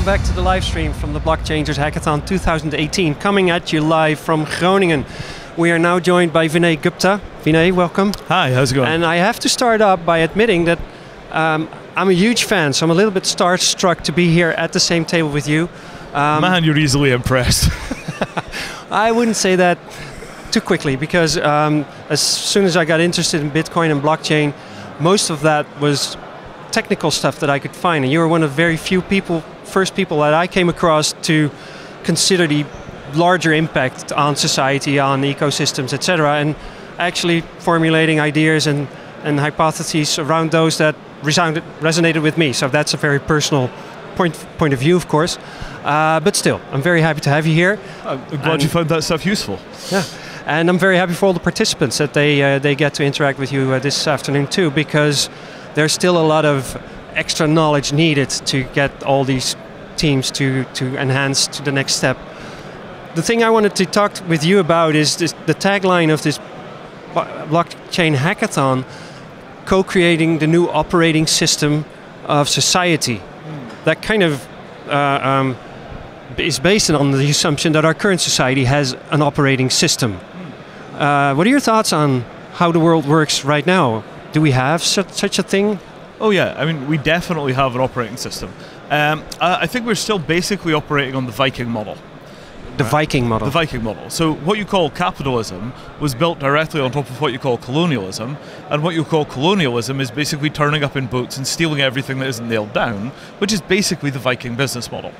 welcome back to the live stream from the Blockchaingers Hackathon 2018, coming at you live from Groningen. We are now joined by Vinay Gupta. Vinay, welcome. Hi, how's it going? And I have to start up by admitting that I'm a huge fan, so I'm a little bit starstruck to be here at the same table with you. Man, you're easily impressed. I wouldn't say that too quickly, because as soon as I got interested in Bitcoin and blockchain, most of that was technical stuff that I could find, and you were one of very few first people that I came across to consider the larger impact on society, on ecosystems, etc., and actually formulating ideas and hypotheses around those that resonated with me. So that's a very personal point of view, of course, but still, I'm very happy to have you here. I'm glad you found that stuff useful. Yeah, and I'm very happy for all the participants that they get to interact with you this afternoon too, because there's still a lot of extra knowledge needed to get all these teams to enhance to the next step. The thing I wanted to talk with you about is the tagline of this blockchain hackathon: co-creating the new operating system of society. That kind of is based on the assumption that our current society has an operating system. What are your thoughts on how the world works right now? Do we have such a thing? Oh yeah, I mean, we definitely have an operating system. I think we're still basically operating on the Viking model. The Viking model. The Viking model. So what you call capitalism was built directly on top of what you call colonialism, and what you call colonialism is basically turning up in boats and stealing everything that isn't nailed down, which is basically the Viking business model.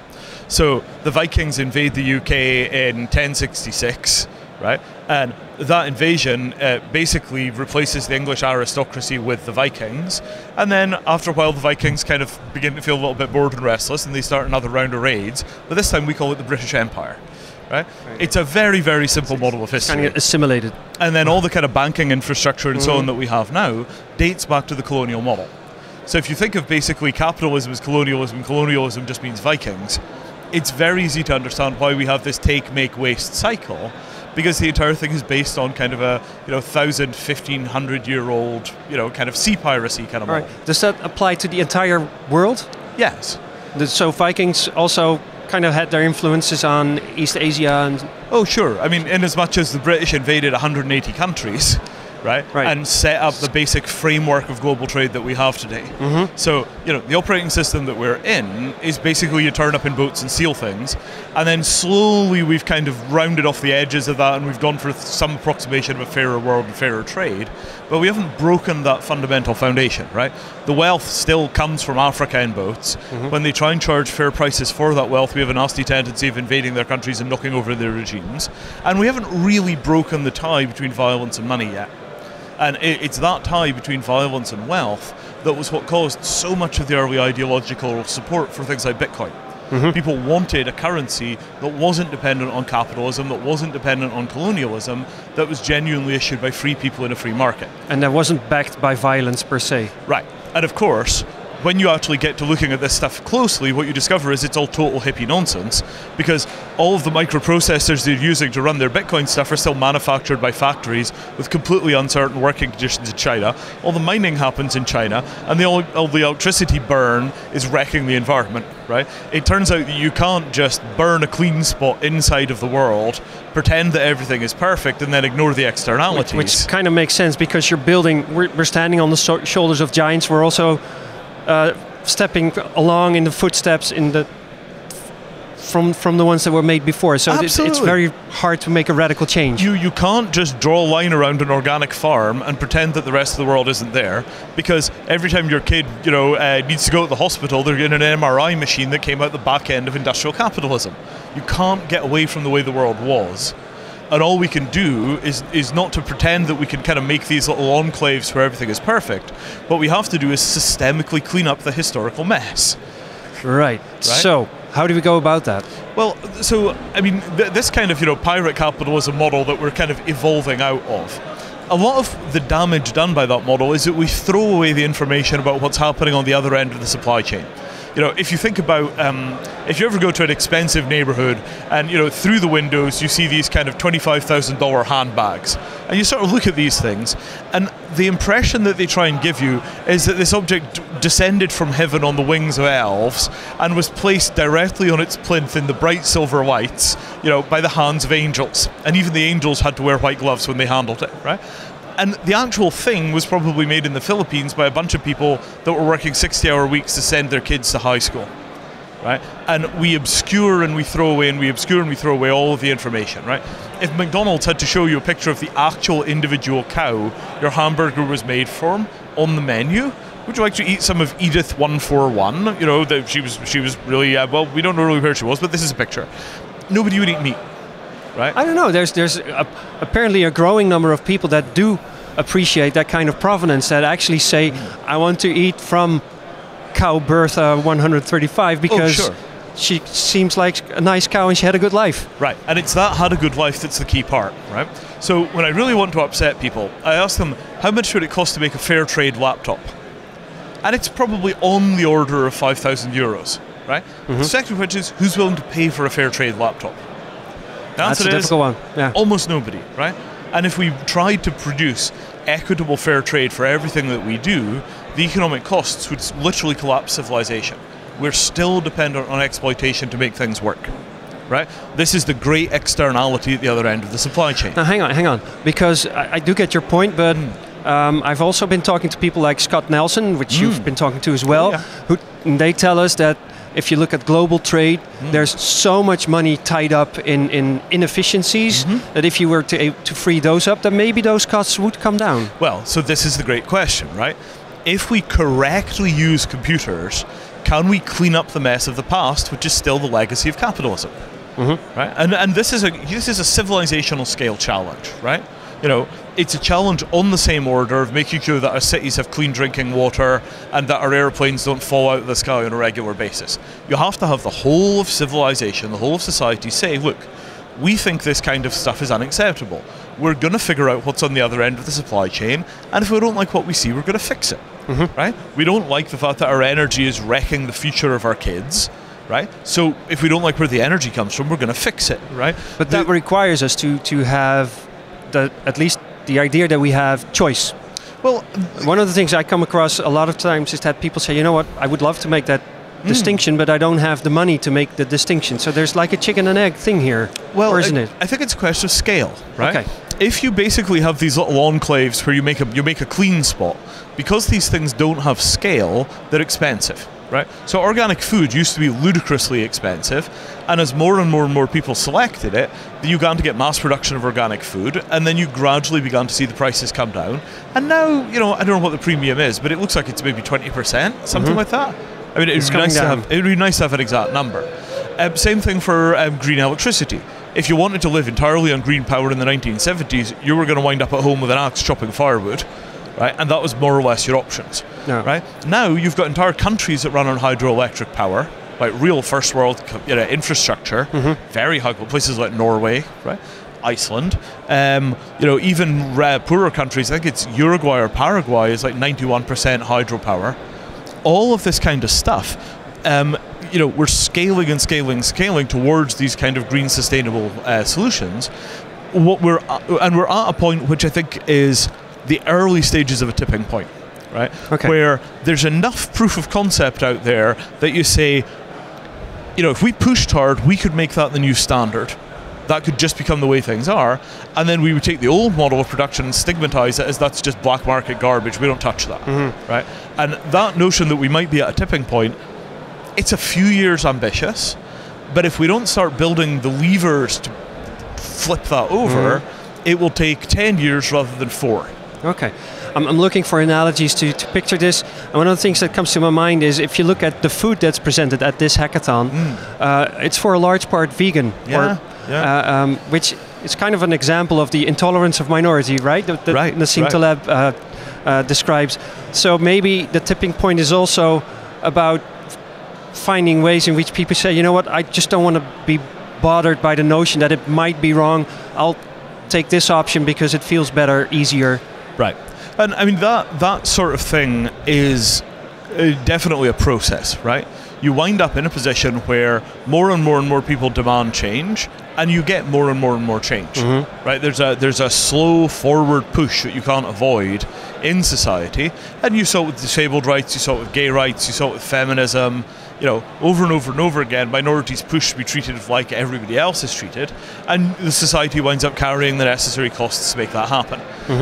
So the Vikings invade the UK in 1066, right? And that invasion basically replaces the English aristocracy with the Vikings, and then after a while the Vikings kind of begin to feel a little bit bored and restless, and they start another round of raids, but this time we call it the British Empire. Right? It's a very, very simple model of history. Kind of assimilated. And then all the kind of banking infrastructure and so on that we have now dates back to the colonial model. So if you think of basically capitalism as colonialism, colonialism just means Vikings, it's very easy to understand why we have this take, make, waste cycle, because the entire thing is based on kind of a 1,000, 1,500-year-old kind of sea piracy kind of model. Right. Does that apply to the entire world? Yes. So Vikings also kind of had their influences on East Asia and... Oh sure, I mean, in as much as the British invaded 180 countries, right, and set up the basic framework of global trade that we have today. So, the operating system that we're in is basically you turn up in boats and steal things, and then slowly we've kind of rounded off the edges of that, and we've gone for some approximation of a fairer world and fairer trade, but we haven't broken that fundamental foundation, right? The wealth still comes from Africa in boats. When they try and charge fair prices for that wealth, we have a nasty tendency of invading their countries and knocking over their regimes, and we haven't really broken the tie between violence and money yet. And it's that tie between violence and wealth that was what caused so much of the early ideological support for things like Bitcoin. People wanted a currency that wasn't dependent on capitalism, that wasn't dependent on colonialism, that was genuinely issued by free people in a free market. And that wasn't backed by violence per se. Right. And of course, when you actually get to looking at this stuff closely, what you discover is it's all total hippie nonsense, because all of the microprocessors they're using to run their Bitcoin stuff are still manufactured by factories with completely uncertain working conditions in China. All the mining happens in China, and all the electricity burn is wrecking the environment, right? It turns out that you can't just burn a clean spot inside of the world, pretend that everything is perfect, and then ignore the externalities. Which kind of makes sense, because we're standing on the shoulders of giants. We're also stepping along in the footsteps from the ones that were made before. So it's very hard to make a radical change. You can't just draw a line around an organic farm and pretend that the rest of the world isn't there, because every time your kid needs to go to the hospital, they're in an MRI machine that came out the back end of industrial capitalism. You can't get away from the way the world was. And all we can do is not to pretend that we can kind of make these little enclaves where everything is perfect. What we have to do is systemically clean up the historical mess. Right. So, how do we go about that? Well, so, I mean, this kind of, pirate capitalism model that we're kind of evolving out of, a lot of the damage done by that model is that we throw away the information about what's happening on the other end of the supply chain. if you think about, if you ever go to an expensive neighborhood and, through the windows you see these kind of $25,000 handbags, and you sort of look at these things, and the impression that they try and give you is that this object descended from heaven on the wings of elves and was placed directly on its plinth in the bright silver lights, by the hands of angels. And even the angels had to wear white gloves when they handled it, right? And the actual thing was probably made in the Philippines by a bunch of people that were working 60-hour weeks to send their kids to high school, right? And we obscure and we throw away and we obscure and we throw away all of the information, right? If McDonald's had to show you a picture of the actual individual cow your hamburger was made from on the menu, would you like to eat some of Edith 141? That she was really, well, we don't know really where she was, but this is a picture. Nobody would eat meat. Right? I don't know. There's apparently a growing number of people that do appreciate that kind of provenance, that actually say, I want to eat from cow Bertha 135 because she seems like a nice cow and she had a good life. Right, and it's that had a good life that's the key part, right? So when I really want to upset people, I ask them, how much would it cost to make a fair trade laptop? And it's probably on the order of 5,000 euros, right? The second question is, who's willing to pay for a fair trade laptop? That's a difficult one. Yeah. Almost nobody, right? And if we tried to produce equitable fair trade for everything that we do, the economic costs would literally collapse civilization. We're still dependent on exploitation to make things work, right? This is the great externality at the other end of the supply chain. Now, hang on, because I do get your point, but I've also been talking to people like Scott Nelson, which you've been talking to as well, and they tell us that if you look at global trade, there's so much money tied up in inefficiencies that if you were to free those up, then maybe those costs would come down. Well, so this is the great question, right? If we correctly use computers, can we clean up the mess of the past, which is still the legacy of capitalism? Right? And this is a civilizational scale challenge, right? It's a challenge on the same order of making sure that our cities have clean drinking water and that our airplanes don't fall out of the sky on a regular basis. You have to have the whole of civilization, the whole of society say, look, we think this kind of stuff is unacceptable. We're going to figure out what's on the other end of the supply chain, and if we don't like what we see, we're going to fix it, right? We don't like the fact that our energy is wrecking the future of our kids, right? So if we don't like where the energy comes from, we're going to fix it, right? But that requires us to have at least the idea that we have choice. Well, one of the things I come across a lot of times is that people say, you know what, I would love to make that distinction, but I don't have the money to make the distinction. So there's like a chicken and egg thing here, or isn't it? I think it's a question of scale, right? Okay. If you basically have these little enclaves where you make a clean spot, because these things don't have scale, they're expensive. Right? So organic food used to be ludicrously expensive, and as more and more people selected it, you began to get mass production of organic food, and then you gradually began to see the prices come down. And now, I don't know what the premium is, but it looks like it's maybe 20%, something like that. I mean, it would be nice to have an exact number. Same thing for green electricity. If you wanted to live entirely on green power in the 1970s, you were going to wind up at home with an axe chopping firewood. Right, and that was more or less your options. Right now, you've got entire countries that run on hydroelectric power, like real first world infrastructure, very high places like Norway, right, Iceland, even poorer countries. I think it's Uruguay or Paraguay is like 91% hydropower. All of this kind of stuff. We're scaling and scaling towards these kind of green, sustainable solutions. We're at a point which I think is the early stages of a tipping point, right? Okay. Where there's enough proof of concept out there that you say, if we pushed hard, we could make that the new standard. That could just become the way things are, and then we would take the old model of production and stigmatize it as that's just black market garbage. We don't touch that, right? And that notion that we might be at a tipping point, it's a few years ambitious, but if we don't start building the levers to flip that over, it will take 10 years rather than 4. Okay. I'm looking for analogies to picture this. And one of the things that comes to my mind is if you look at the food that's presented at this hackathon, it's for a large part vegan, which is kind of an example of the intolerance of minority, right? That Nassim Taleb describes. So maybe the tipping point is also about finding ways in which people say, you know what, I just don't want to be bothered by the notion that it might be wrong. I'll take this option because it feels better, easier. Right. And I mean, that sort of thing is definitely a process, right? you wind up in a position where more and more people demand change, and you get more and more change. Right? There's a slow forward push that you can't avoid in society, and you saw it with disabled rights, you saw it with gay rights, you saw it with feminism. Over and over again, minorities push to be treated like everybody else is treated, and the society winds up carrying the necessary costs to make that happen.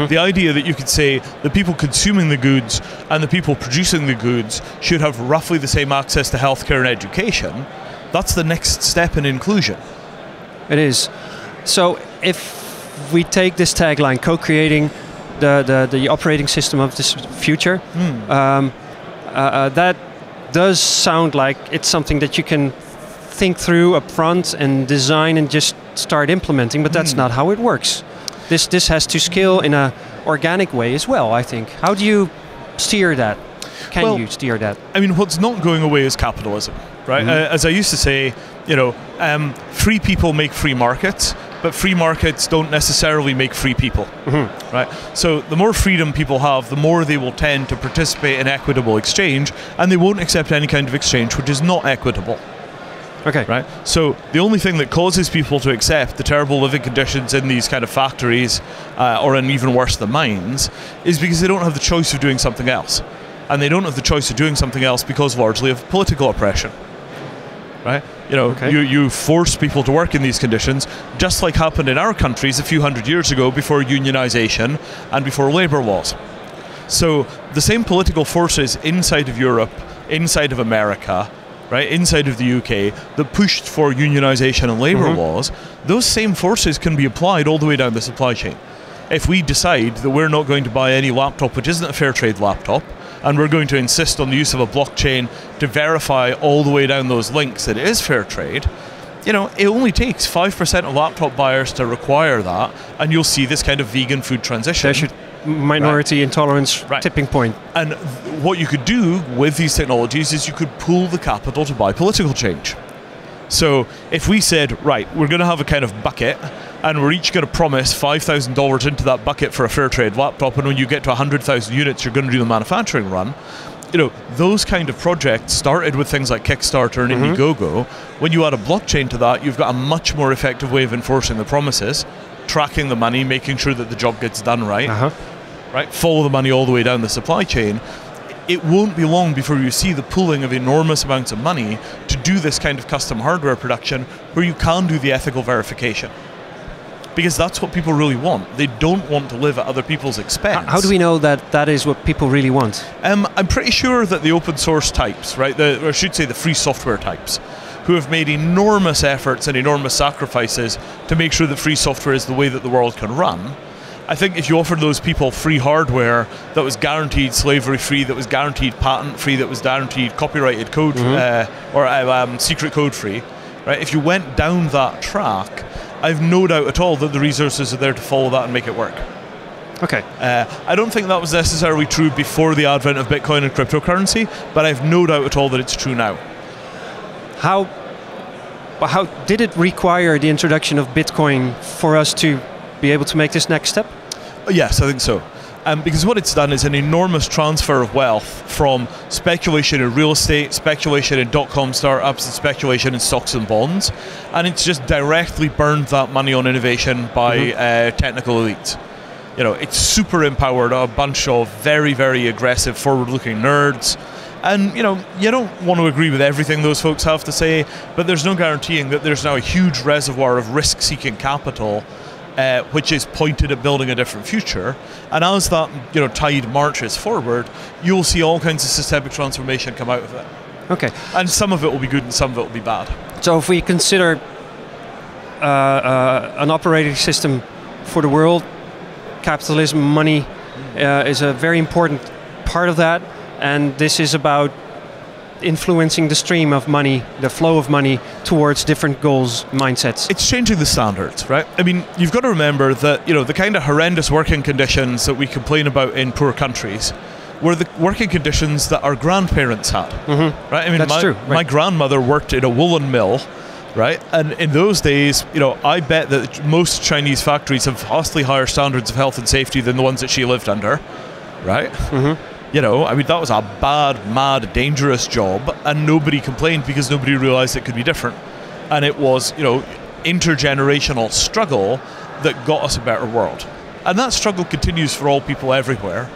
The idea that you could say the people consuming the goods and the people producing the goods should have roughly the same access to healthcare and education, that's the next step in inclusion. It is. So if we take this tagline, co-creating the operating system of this future, that does sound like it's something that you can think through up front and design and just start implementing, but that's not how it works. This has to scale in an organic way as well, I think. How do you steer that? Can you steer that? I mean, what's not going away is capitalism, right? As I used to say, free people make free markets, but free markets don't necessarily make free people, right? So the more freedom people have, the more they will tend to participate in equitable exchange, and they won't accept any kind of exchange which is not equitable. Okay. Right? So the only thing that causes people to accept the terrible living conditions in these kind of factories, or in even worse, the mines, is because they don't have the choice of doing something else. And they don't have the choice of doing something else because largely of political oppression. Right? You force people to work in these conditions, just like happened in our countries a few hundred years ago before unionization and before labor laws. So the same political forces inside of Europe, inside of America, right, inside of the UK, that pushed for unionization and labor laws, those same forces can be applied all the way down the supply chain. If we decide that we're not going to buy any laptop which isn't a fair trade laptop, and we're going to insist on the use of a blockchain to verify all the way down those links that it is fair trade, it only takes 5% of laptop buyers to require that, and you'll see this kind of vegan food transition. Minority intolerance tipping point. And what you could do with these technologies is you could pool the capital to buy political change. So if we said, right, we're going to have a kind of bucket, and we're each going to promise $5,000 into that bucket for a fair trade laptop, and when you get to 100,000 units, you're going to do the manufacturing run. Those kind of projects started with things like Kickstarter and Indiegogo. When you add a blockchain to that, you've got a much more effective way of enforcing the promises, tracking the money, making sure that the job gets done right, right? Follow the money all the way down the supply chain. It won't be long before you see the pooling of enormous amounts of money to do this kind of custom hardware production where you can do the ethical verification. Because that's what people really want. They don't want to live at other people's expense. How do we know that that is what people really want? I'm pretty sure that the open source types, right, or I should say the free software types, who have made enormous efforts and enormous sacrifices to make sure that free software is the way that the world can run. I think if you offered those people free hardware that was guaranteed slavery-free, that was guaranteed patent-free, that was guaranteed copyrighted code or secret code-free, right? If you went down that track, I've no doubt at all that the resources are there to follow that and make it work. Okay. I don't think that was necessarily true before the advent of Bitcoin and cryptocurrency, but I've no doubt at all that it's true now. How did it require the introduction of Bitcoin for us to be able to make this next step? Yes, I think so. Because what it's done is an enormous transfer of wealth from speculation in real estate, speculation in dot-com startups, and speculation in stocks and bonds. And it's just directly burned that money on innovation by technical elites. It's super empowered a bunch of very, very aggressive, forward-looking nerds. And, you don't want to agree with everything those folks have to say, but there's no guaranteeing that there's now a huge reservoir of risk-seeking capital which is pointed at building a different future. And as that tide marches forward, you'll see all kinds of systemic transformation come out of it. Okay. And some of it will be good and some of it will be bad. So if we consider an operating system for the world, capitalism, money is a very important part of that, and this is about influencing the stream of money, the flow of money towards different goals, mindsets. It's changing the standards, right? I mean, you've got to remember that, the kind of horrendous working conditions that we complain about in poor countries were the working conditions that our grandparents had, right? I mean, that's true. Right. My grandmother worked in a woolen mill, right? And in those days, I bet that most Chinese factories have vastly higher standards of health and safety than the ones that she lived under, right? I mean, that was a bad, mad, dangerous job, and nobody complained because nobody realized it could be different. And it was, intergenerational struggle that got us a better world. And that struggle continues for all people everywhere,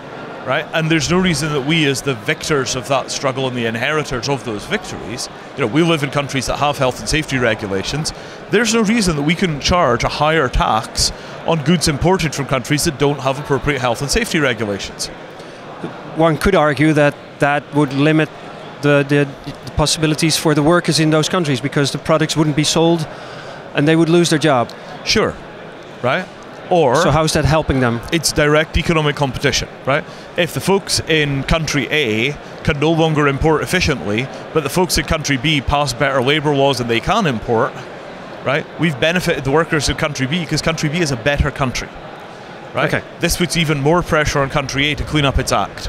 right? And there's no reason that we, as the victors of that struggle and the inheritors of those victories, we live in countries that have health and safety regulations. There's no reason that we couldn't charge a higher tax on goods imported from countries that don't have appropriate health and safety regulations. One could argue that that would limit the possibilities for the workers in those countries, because the products wouldn't be sold and they would lose their job. Sure, right? Or, so how's that helping them? It's direct economic competition, right? If the folks in country A can no longer import efficiently, but the folks in country B pass better labour laws and they can import, right? We've benefited the workers in country B because country B is a better country, right? Okay. This puts even more pressure on country A to clean up its act,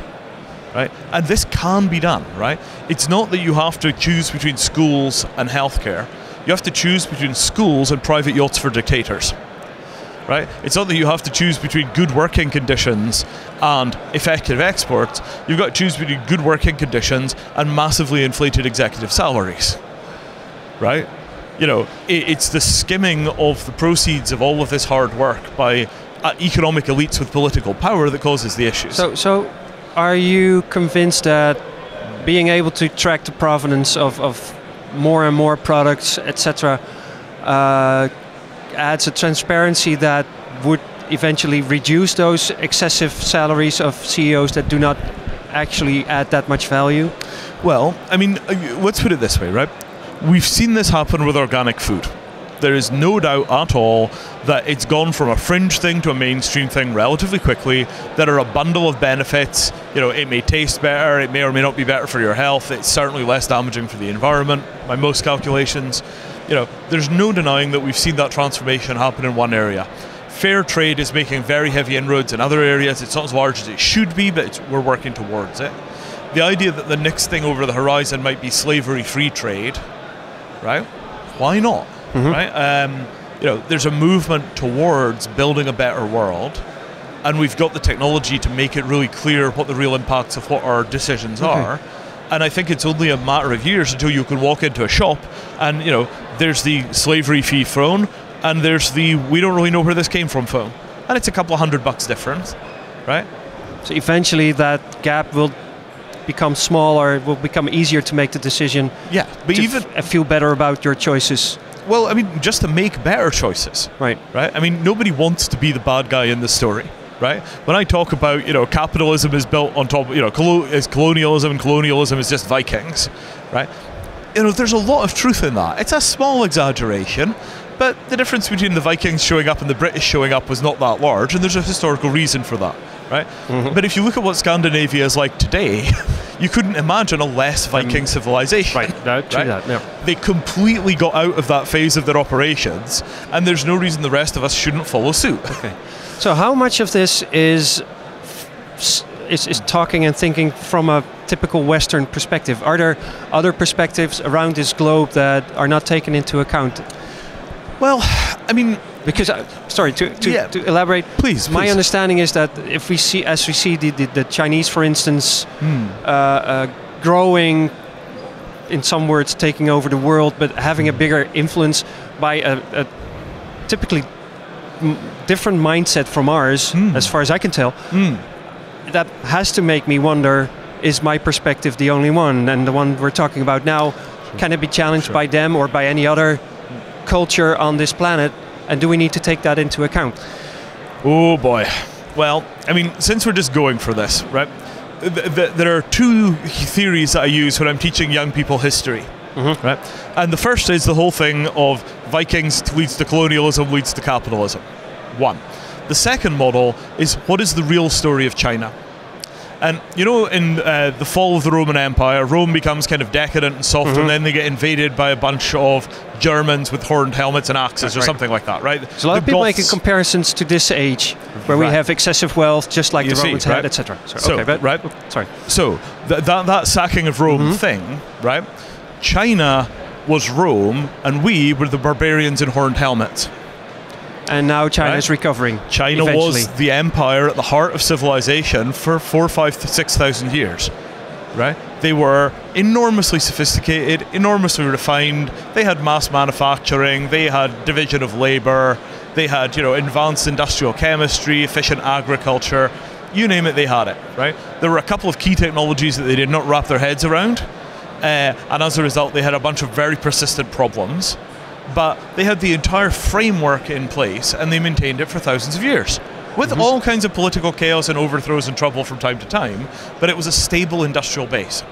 right? And this can be done, right? It's not that you have to choose between schools and healthcare. You have to choose between schools and private yachts for dictators. Right? It's not that you have to choose between good working conditions and effective exports. You've got to choose between good working conditions and massively inflated executive salaries. Right? It's the skimming of the proceeds of all of this hard work by economic elites with political power that causes the issues. So are you convinced that being able to track the provenance of more and more products, etc., adds a transparency that would eventually reduce those excessive salaries of CEOs that do not actually add that much value? Well, I mean, let's put it this way, right? We've seen this happen with organic food. There is no doubt at all that it's gone from a fringe thing to a mainstream thing relatively quickly. There are a bundle of benefits. It may taste better, it may or may not be better for your health. It's certainly less damaging for the environment by most calculations. There's no denying that we've seen that transformation happen in one area. Fair trade is making very heavy inroads in other areas. It's not as large as it should be, but we're working towards it. The idea that the next thing over the horizon might be slavery-free trade, right? Why not? Mm-hmm. Right? There's a movement towards building a better world, and we've got the technology to make it really clear what the real impacts of what our decisions are. And I think it's only a matter of years until you can walk into a shop and, there's the slavery fee phone and there's the we don't really know where this came from phone. And it's a couple of $100 difference, right? So eventually that gap will become smaller, it will become easier to make the decision. Yeah, but even feel better about your choices. Well, I mean, just to make better choices. Right. Right? I mean, nobody wants to be the bad guy in the story. Right? When I talk about, capitalism is built on top, is colonialism, and colonialism is just Vikings, right? There's a lot of truth in that. It's a small exaggeration, but the difference between the Vikings showing up and the British showing up was not that large, and there's a historical reason for that, right? Mm-hmm. But if you look at what Scandinavia is like today, you couldn't imagine a less Viking civilization. Right, no, true right? that, no. They completely got out of that phase of their operations, and there's no reason the rest of us shouldn't follow suit. Okay. So how much of this is talking and thinking from a typical Western perspective? Are there other perspectives around this globe that are not taken into account? Well, I mean, because to elaborate, please. My understanding is that if we see, as we see the Chinese, for instance, growing, in some words, taking over the world, but having a bigger influence by a typically different mindset from ours, as far as I can tell, that has to make me wonder, is my perspective the only one? And the one we're talking about now, can it be challenged by them or by any other culture on this planet? And do we need to take that into account? Oh boy. Well, I mean, since we're just going for this, right? There are two theories that I use when I'm teaching young people history. Mm-hmm. Right? And the first is the whole thing of Vikings leads to colonialism, leads to capitalism. One. The second model is, what is the real story of China? And in the fall of the Roman Empire, Rome becomes kind of decadent and soft, and then they get invaded by a bunch of Germans with horned helmets and axes, or something like that, right? So a lot of people making comparisons to this age, where we have excessive wealth, just like the Romans had, etc. So that sacking of Rome thing, right? China was Rome, and we were the barbarians in horned helmets. And now China's recovering. China eventually. was the empire at the heart of civilization for 4,000, 5,000, 6,000 years. Right? They were enormously sophisticated, enormously refined. They had mass manufacturing. They had division of labor. They had, advanced industrial chemistry, efficient agriculture. You name it, they had it. Right? There were a couple of key technologies that they did not wrap their heads around, and as a result, they had a bunch of very persistent problems. But they had the entire framework in place, and they maintained it for thousands of years, with all kinds of political chaos and overthrows and trouble from time to time. But it was a stable industrial base,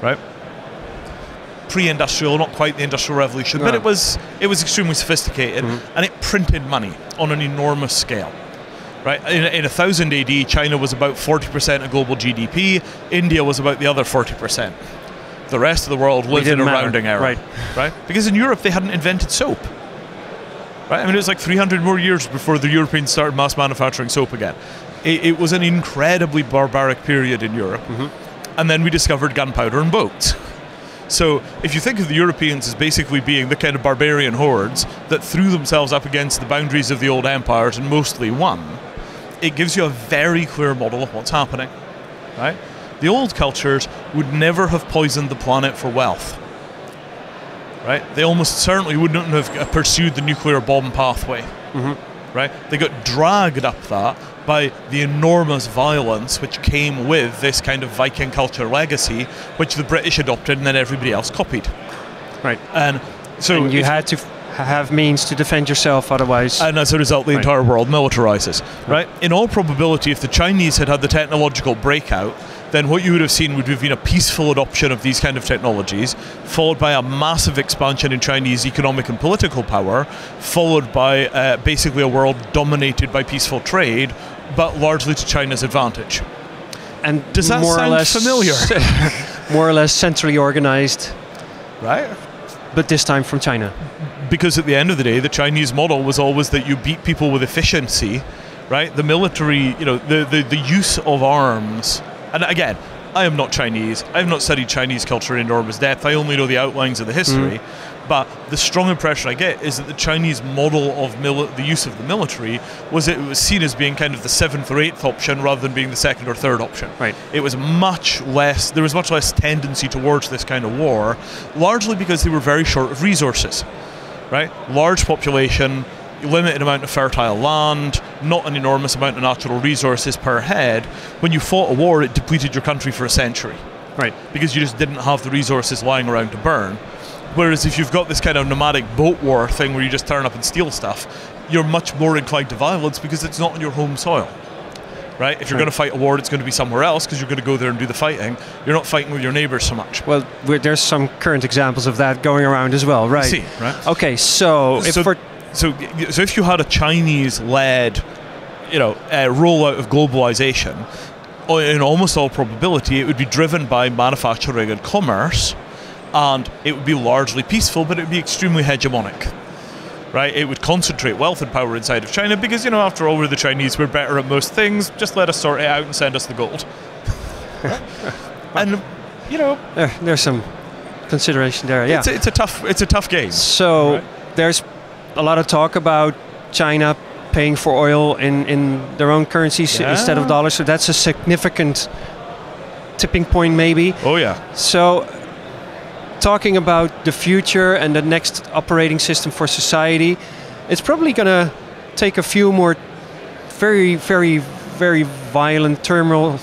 right? Pre-industrial, not quite the Industrial Revolution, but it was extremely sophisticated, and it printed money on an enormous scale. Right? In 1000 AD, China was about 40% of global GDP. India was about the other 40%. The rest of the world lived in a rounding error, right? Because in Europe they hadn't invented soap, right? I mean, it was like 300 more years before the Europeans started mass manufacturing soap again. It was an incredibly barbaric period in Europe, and then we discovered gunpowder and boats. So if you think of the Europeans as basically being the kind of barbarian hordes that threw themselves up against the boundaries of the old empires and mostly won, it gives you a very clear model of what's happening, right? The old cultures would never have poisoned the planet for wealth, right? They almost certainly wouldn't have pursued the nuclear bomb pathway, right? They got dragged up that by the enormous violence which came with this kind of Viking culture legacy, which the British adopted and then everybody else copied. Right. And so you had to have means to defend yourself, otherwise. And as a result, the entire world militarizes, right? In all probability, if the Chinese had had the technological breakout, then what you would have seen would have been a peaceful adoption of these kind of technologies, followed by a massive expansion in Chinese economic and political power, followed by basically a world dominated by peaceful trade, but largely to China's advantage. And does that sound familiar? More or less centrally organized, right? But this time from China. Because at the end of the day, the Chinese model was always that you beat people with efficiency, right? The military, the use of arms. And again, I am not Chinese. I have not studied Chinese culture in enormous depth. I only know the outlines of the history. But the strong impression I get is that the Chinese model of the use of the military was it was seen as being kind of the 7th or 8th option rather than being the 2nd or 3rd option. Right. It was much less, there was much less tendency towards this kind of war, largely because they were very short of resources, right? Large population, limited amount of fertile land, not an enormous amount of natural resources per head. When you fought a war, it depleted your country for a century. Right. Because you just didn't have the resources lying around to burn. Whereas if you've got this kind of nomadic boat war thing where you just turn up and steal stuff, you're much more inclined to violence because it's not on your home soil. Right? If you're going to fight a war, it's going to be somewhere else because you're going to go there and do the fighting. You're not fighting with your neighbors so much. Well, there's some current examples of that going around as well, right? See, right? Okay, so if you had a Chinese-led, rollout of globalization, in almost all probability, it would be driven by manufacturing and commerce, and it would be largely peaceful, but it would be extremely hegemonic. Right? It would concentrate wealth and power inside of China because, after all, we're the Chinese, we're better at most things. Just let us sort it out and send us the gold. And, there's some consideration there. Yeah, it's a tough game. So there's a lot of talk about China paying for oil in their own currencies instead of dollars. So that's a significant tipping point, maybe. Oh yeah. So, talking about the future and the next operating system for society, it's probably going to take a few more very, very, very violent turmoil,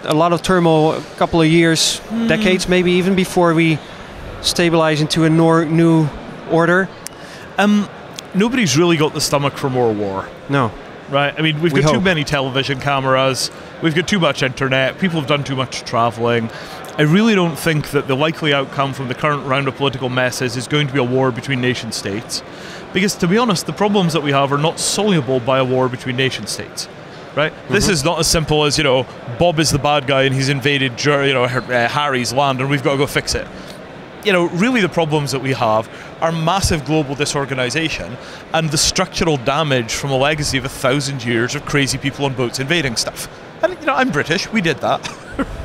a lot of turmoil, a couple of years, decades maybe, even before we stabilize into a new order. Nobody's really got the stomach for more war. No. Right? I mean, we've got too many television cameras, we've got too much internet, people have done too much traveling. I really don't think that the likely outcome from the current round of political messes is going to be a war between nation states. Because, to be honest, the problems that we have are not soluble by a war between nation states. Right? This is not as simple as, Bob is the bad guy and he's invaded, Harry's land and we've got to go fix it. Really the problems that we have are massive global disorganization and the structural damage from a legacy of 1,000 years of crazy people on boats invading stuff. And, I'm British, we did that.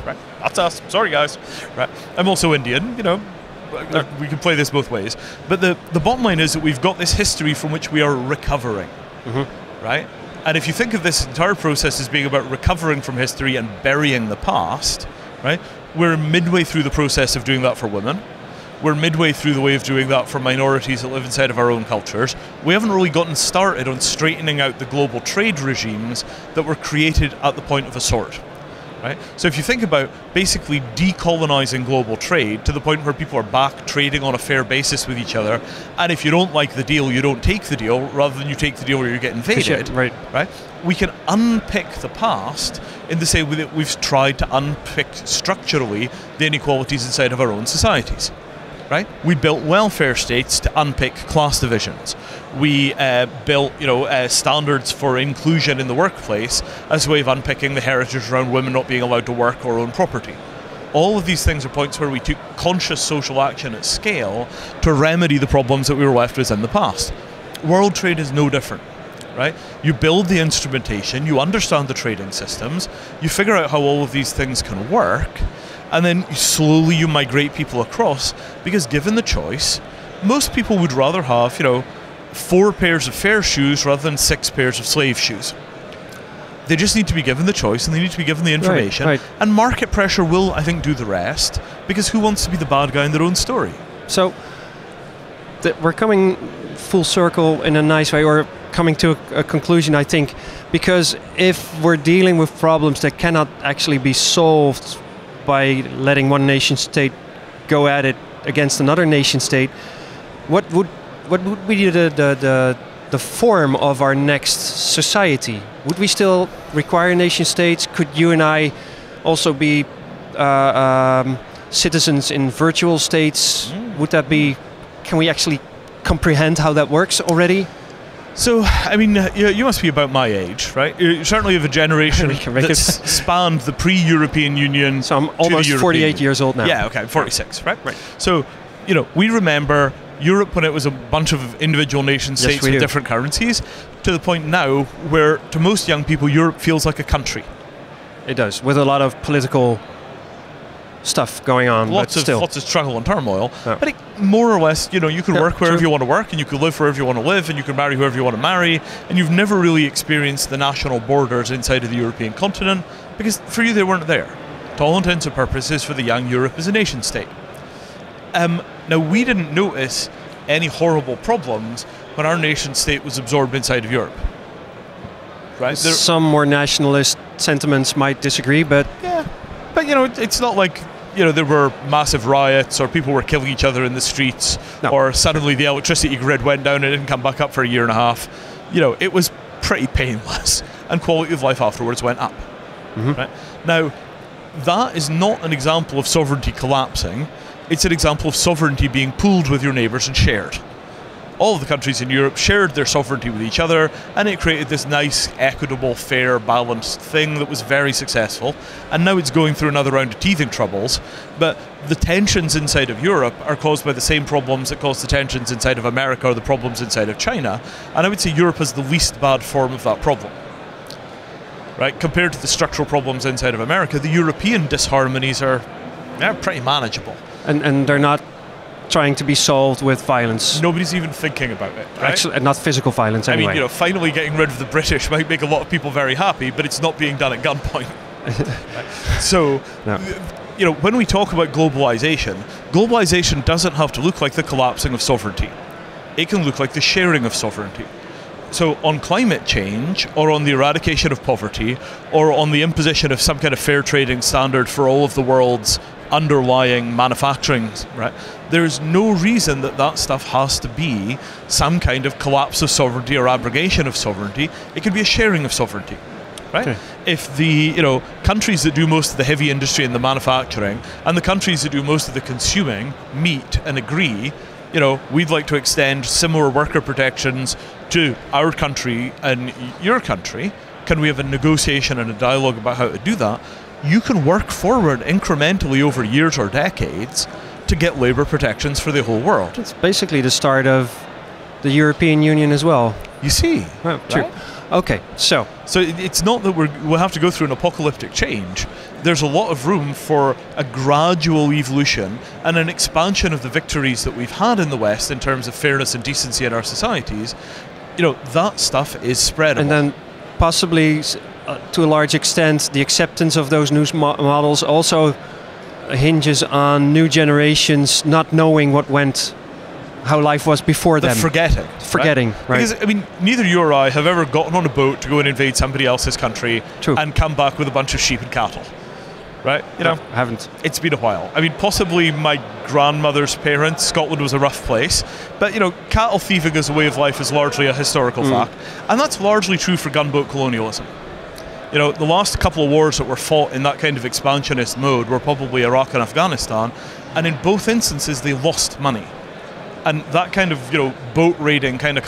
Right? That's us. Sorry, guys. Right? I'm also Indian, we can play this both ways. But the bottom line is that we've got this history from which we are recovering. right? And if you think of this entire process as being about recovering from history and burying the past, right? We're midway through the process of doing that for women. We're midway through the way of doing that for minorities that live inside of our own cultures. We haven't really gotten started on straightening out the global trade regimes that were created at the point of a sword. Right? So if you think about basically decolonizing global trade to the point where people are back trading on a fair basis with each other, and if you don't like the deal, you don't take the deal, rather than you take the deal where you get invaded, right? We can unpick the past in the same way that we've tried to unpick structurally the inequalities inside of our own societies. Right? We built welfare states to unpick class divisions. We built, standards for inclusion in the workplace as a way of unpicking the heritage around women not being allowed to work or own property. All of these things are points where we took conscious social action at scale to remedy the problems that we were left with in the past. World trade is no different. Right? You build the instrumentation, you understand the trading systems, you figure out how all of these things can work, and then slowly you migrate people across, because given the choice, most people would rather have, 4 pairs of fair shoes rather than 6 pairs of slave shoes. They just need to be given the choice, and they need to be given the information, right. And market pressure will, I think, do the rest, because who wants to be the bad guy in their own story? So, we're coming full circle in a nice way, or coming to a conclusion, I think, because if we're dealing with problems that cannot actually be solved by letting one nation state go at it against another nation state, what would be the form of our next society? Would we still require nation states? Could you and I also be citizens in virtual states? Would that be? Can we actually comprehend how that works already? So, I mean, you must be about my age, right? You're certainly of a generation that's spanned the pre-European Union. So I'm almost 48 years old now. Yeah, okay, I'm 46, right? So, we remember Europe when it was a bunch of individual nation states with different currencies, to the point now where, to most young people, Europe feels like a country. It does, with a lot of political stuff going on, lots of struggle and turmoil. Yeah. But more or less, you can work wherever you want to work, and you can live wherever you want to live, and you can marry whoever you want to marry, and you've never really experienced the national borders inside of the European continent, because for you they weren't there. To all intents and purposes, for the young, Europe is a nation state. Now, we didn't notice any horrible problems when our nation state was absorbed inside of Europe. Right? Some more nationalist sentiments might disagree, but yeah, but it's not like there were massive riots or people were killing each other in the streets, or suddenly the electricity grid went down and didn't come back up for a year and a half. It was pretty painless, and quality of life afterwards went up. Right? Now, that is not an example of sovereignty collapsing. It's an example of sovereignty being pooled with your neighbours and shared. All of the countries in Europe shared their sovereignty with each other, and it created this nice, equitable, fair, balanced thing that was very successful. And now it's going through another round of teething troubles, but the tensions inside of Europe are caused by the same problems that cause the tensions inside of America or the problems inside of China, and I would say Europe is the least bad form of that problem. Right? Compared to the structural problems inside of America, the European disharmonies are pretty manageable. And they're not trying to be solved with violence. Nobody's even thinking about it. Right? Actually, not physical violence anyway. I mean, finally getting rid of the British might make a lot of people very happy, but it's not being done at gunpoint. So, when we talk about globalization doesn't have to look like the collapsing of sovereignty. It can look like the sharing of sovereignty. So on climate change, or on the eradication of poverty, or on the imposition of some kind of fair trading standard for all of the world's underlying manufacturing, right? There's no reason that stuff has to be some kind of collapse of sovereignty or abrogation of sovereignty. It could be a sharing of sovereignty, right? Okay. If the countries that do most of the heavy industry and the manufacturing, and the countries that do most of the consuming meet and agree, we'd like to extend similar worker protections to our country and your country. Can we have a negotiation and a dialogue about how to do that? You can work forward incrementally over years or decades to get labour protections for the whole world. It's basically the start of the European Union as well. You see. Oh, true. Right? Okay, so it's not that we'll have to go through an apocalyptic change. There's a lot of room for a gradual evolution and an expansion of the victories that we've had in the West in terms of fairness and decency in our societies, that stuff is spreadable. And then possibly, to a large extent, the acceptance of those new models also hinges on new generations not knowing how life was before them. Forgetting, right? Because, I mean, neither you or I have ever gotten on a boat to go and invade somebody else's country and come back with a bunch of sheep and cattle, right? I haven't. It's been a while. I mean, possibly my grandmother's parents, Scotland was a rough place, but, cattle thieving as a way of life is largely a historical fact, and that's largely true for gunboat colonialism. The last couple of wars that were fought in that kind of expansionist mode were probably Iraq and Afghanistan, and in both instances they lost money. And that kind of, boat raiding kind of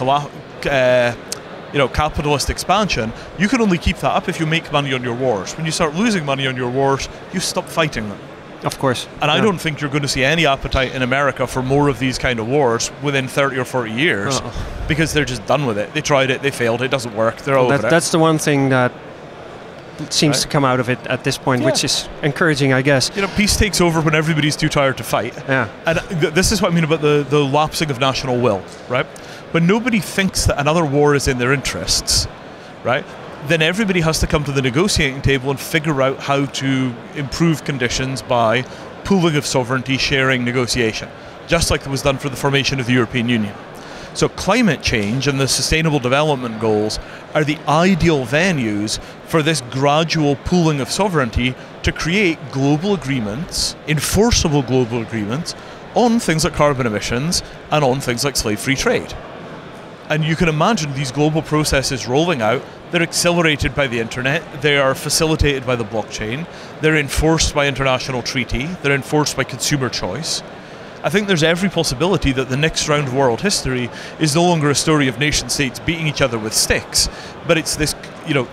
capitalist expansion, you can only keep that up if you make money on your wars. When you start losing money on your wars, you stop fighting them. Of course. And I don't think you're going to see any appetite in America for more of these kind of wars within 30 or 40 years, because they're just done with it. They tried it, they failed, it doesn't work, they're over it. That's the one thing that seems to come out of it at this point, which is encouraging, I guess. Peace takes over when everybody's too tired to fight. Yeah. And this is what I mean about the lapsing of national will, right? When nobody thinks that another war is in their interests, right, then everybody has to come to the negotiating table and figure out how to improve conditions by pooling of sovereignty, sharing, negotiation, just like it was done for the formation of the European Union. So climate change and the sustainable development goals are the ideal venues for this gradual pooling of sovereignty to create global agreements, enforceable global agreements, on things like carbon emissions and on things like slave-free trade. And you can imagine these global processes rolling out. They're accelerated by the internet, they are facilitated by the blockchain, they're enforced by international treaty, they're enforced by consumer choice. I think there's every possibility that the next round of world history is no longer a story of nation states beating each other with sticks, but it's this,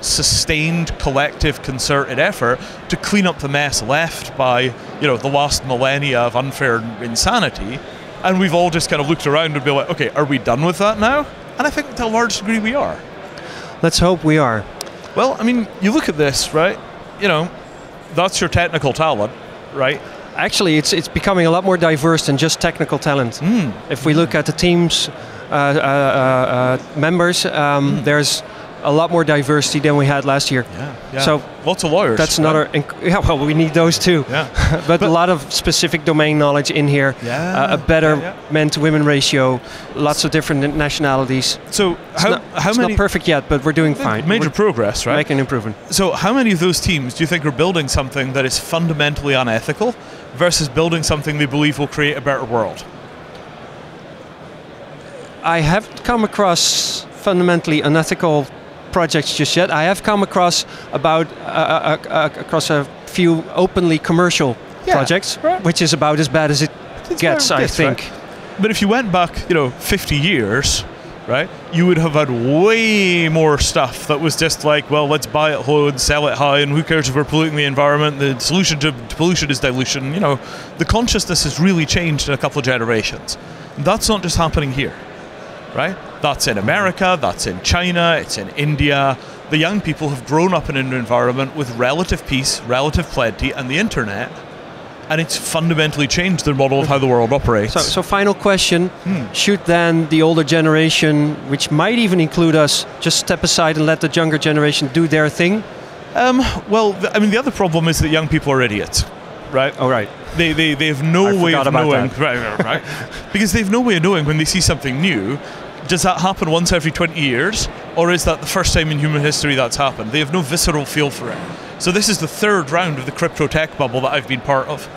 sustained, collective, concerted effort to clean up the mess left by, the last millennia of unfair insanity. And we've all just kind of looked around and be like, okay, are we done with that now? And I think to a large degree we are. Let's hope we are. Well, I mean, you look at this, right? That's your technical talent, right? Actually, it's becoming a lot more diverse than just technical talent. If we look at the team's members, there's a lot more diversity than we had last year. Yeah. So lots of lawyers. That's another. Well, we need those too. Yeah. but a lot of specific domain knowledge in here. Yeah. A better men-to-women ratio. Lots of different nationalities. So how it's many? Not perfect yet, but we're doing fine. Major progress, right? Making improvement. So how many of those teams do you think are building something that is fundamentally unethical versus building something they believe will create a better world? I haven't come across fundamentally unethical projects just yet. I have come across across a few openly commercial projects, which is about as bad as it gets, I think. Right? But if you went back, 50 years, right, you would have had way more stuff that was just like, well, let's buy it low and sell it high, and who cares if we're polluting the environment? The solution to pollution is dilution. The consciousness has really changed in a couple of generations. That's not just happening here, right? That's in America, that's in China, it's in India. The young people have grown up in an environment with relative peace, relative plenty, and the internet, and it's fundamentally changed their model of how the world operates. So final question, should then the older generation, which might even include us, just step aside and let the younger generation do their thing? The other problem is that young people are idiots, right? Oh, right. They have no way of knowing, right? Because they have no way of knowing when they see something new. Does that happen once every 20 years? Or is that the first time in human history that's happened? They have no visceral feel for it. So this is the third round of the crypto tech bubble that I've been part of.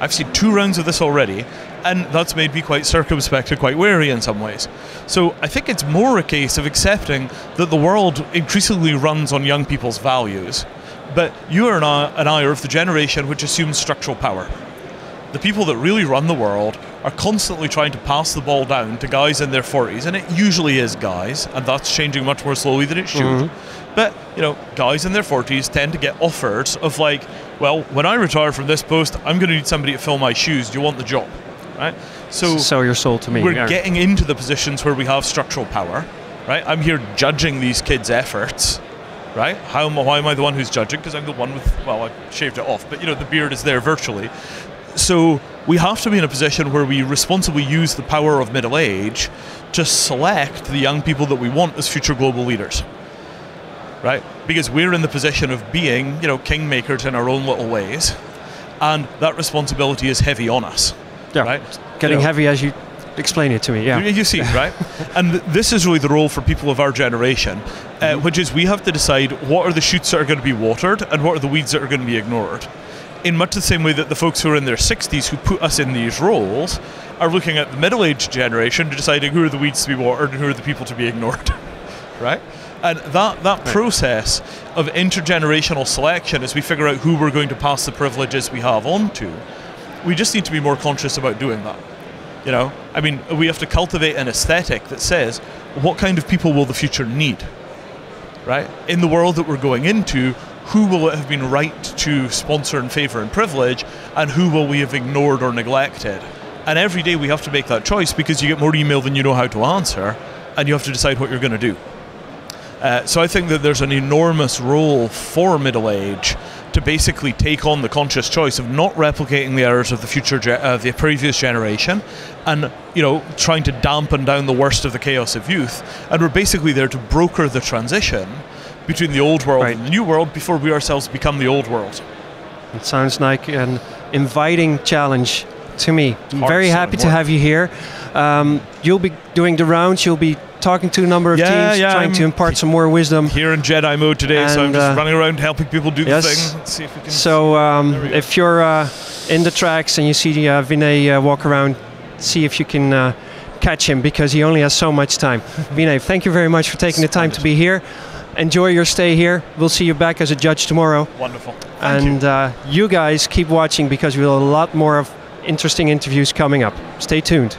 I've seen 2 rounds of this already, and that's made me quite circumspect and quite wary in some ways. So I think it's more a case of accepting that the world increasingly runs on young people's values. But you and I are of the generation which assumes structural power. The people that really run the world are constantly trying to pass the ball down to guys in their 40s, and it usually is guys, and that's changing much more slowly than it should. But, guys in their 40s tend to get offers of like, well, when I retire from this post, I'm going to need somebody to fill my shoes. Do you want the job? Right? So sell your soul to me. We're getting into the positions where we have structural power, right? I'm here judging these kids' efforts, right? Why am I the one who's judging? Because I'm the one with, well, I shaved it off, but the beard is there virtually. So we have to be in a position where we responsibly use the power of middle age to select the young people that we want as future global leaders, right? Because we're in the position of being, kingmakers in our own little ways, and that responsibility is heavy on us, right? Getting heavy as you explain it to me, yeah. You see, right? And this is really the role for people of our generation, which is we have to decide what are the shoots that are going to be watered and what are the weeds that are going to be ignored. In much the same way that the folks who are in their 60s who put us in these roles are looking at the middle-aged generation to deciding who are the weeds to be watered and who are the people to be ignored, right? And that process of intergenerational selection, as we figure out who we're going to pass the privileges we have on to, we just need to be more conscious about doing that. We have to cultivate an aesthetic that says, what kind of people will the future need, right? In the world that we're going into, who will it have been right to sponsor and favour and privilege, and who will we have ignored or neglected? And every day we have to make that choice because you get more email than you know how to answer, and you have to decide what you're going to do. So I think that there's an enormous role for middle age to basically take on the conscious choice of not replicating the errors of the previous generation, and trying to dampen down the worst of the chaos of youth. And we're basically there to broker the transition between the old world and the new world before we ourselves become the old world. It sounds like an inviting challenge to me. I'm very happy to have you here. You'll be doing the rounds, you'll be talking to a number of teams, trying to impart some more wisdom. Here in Jedi mode today, so I'm just running around helping people do the thing. Let's see if we can. So if you're in the tracks and you see Vinay walk around, see if you can catch him, because he only has so much time. Vinay, thank you very much for taking the time to be here. Enjoy your stay here. We'll see you back as a judge tomorrow. Wonderful. And you guys keep watching, because we'll have a lot more of interesting interviews coming up. Stay tuned.